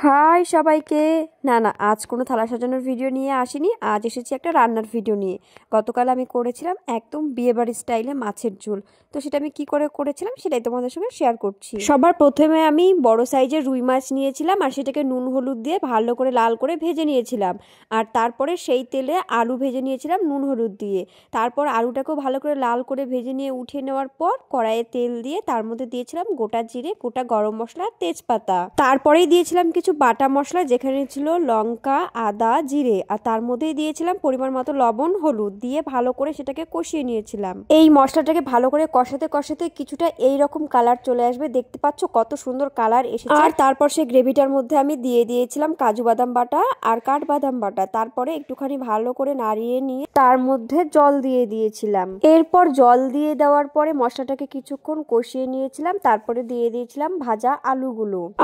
High সবাইকে। না আজ কোনো থালা সাজানোর ভিডিও নিয়ে আসিনি, আজ এসেছি একটা রান্নার ভিডিও নিয়ে। গতকাল আমি করেছিলাম একদম বিয়েবাড়ি স্টাইলে মাছের ঝোল। তো সেটা আমি কি করে করেছিলাম সেটাই তোমাদের সঙ্গে শেয়ার করছি। সবার প্রথমে আমি বড় সাইজের রুই মাছ নিয়েছিলাম আর সেটাকে নুন হলুদ দিয়ে ভালো করে লাল করে ভেজে নিয়েছিলাম। আর তারপরে সেই তেলে আলু ভেজে নিয়েছিলাম নুন হলুদ দিয়ে। তারপর আলুটাকেও ভালো করে লাল করে ভেজে নিয়ে উঠিয়ে নেওয়ার পর কড়াইয়ে তেল দিয়ে তার মধ্যে দিয়েছিলাম গোটা জিরে, গোটা গরম মশলা, তেজপাতা। তারপরেই দিয়েছিলাম কিছু বাটা মশলা, যেখানে ছিল লঙ্কা, আদা, জিরে, আর তার মধ্যেই দিয়েছিলাম পরিমাণ মতো লবণ, হলুদ দিয়ে ভালো করে সেটাকে কষিয়ে নিয়েছিলাম। এই মশলাটাকে ভালো করে কষাতে কষাতে কিছুটা এই রকম কালার চলে আসবে, দেখতে পাচ্ছ কত সুন্দর কালার এসেছে। আর তারপর সেই গ্রেভিটার মধ্যে আমি দিয়ে দিয়েছিলাম কাজু বাদাম বাটা আর কাঠবাদাম বাটা। তারপরে একটুখানি ভালো করে নাড়িয়ে নিয়ে তার মধ্যে জল দিয়ে দিয়েছিলাম। এরপর জল দিয়ে দেওয়ার পরে মশলাটাকে কিছুক্ষণ কষিয়ে নিয়েছিলাম। তারপরে দিয়ে দিয়েছিলাম ভাজা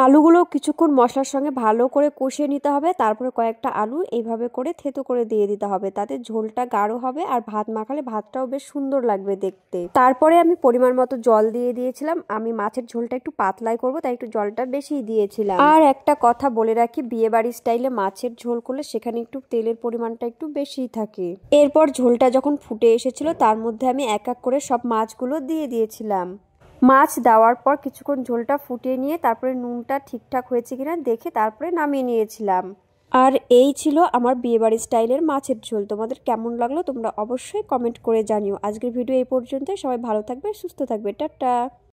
আলুগুলো কিছুক্ষণ মশলার সঙ্গে ভালো করে কষিয়ে নিতে হবে। তারপরে কয়েকটা আলু এইভাবে করে থেতো করে দিয়ে দিতে হবে, তাতে ঝোলটা গাঢ় হবে আর ভাত মাখালে ভাতটাও বেশ সুন্দর লাগবে দেখতে। তারপরে আমি পরিমাণ মতো জল দিয়ে দিয়েছিলাম। আমি মাছের ঝোলটা একটু পাতলাই করব, তাই একটু জলটা বেশি দিয়েছিলাম। আর একটা কথা বলে রাখি, বিয়ে বাড়ির স্টাইলে মাছের ঝোল করলে সেখানে একটু তেলের পরিমাণটা একটু বেশিই থাকে। এরপর ঝোলটা যখন ফুটে এসেছিল তার মধ্যে আমি এক এক করে সব মাছগুলো দিয়ে দিয়েছিলাম। মাছ দেওয়ার পর কিছুক্ষণ ঝোলটা ফুটিয়ে নিয়ে তারপরে নুনটা ঠিকঠাক হয়েছে কিনা দেখে তারপরে নামিয়ে নিয়েছিলাম। আর এই ছিল আমার বিয়েবাড়ি স্টাইলের মাছের ঝোল। তোমাদের কেমন লাগলো তোমরা অবশ্যই কমেন্ট করে জানিও। আজকের ভিডিও এই পর্যন্ত। সবাই ভালো থাকবে, সুস্থ থাকবে, টাটা।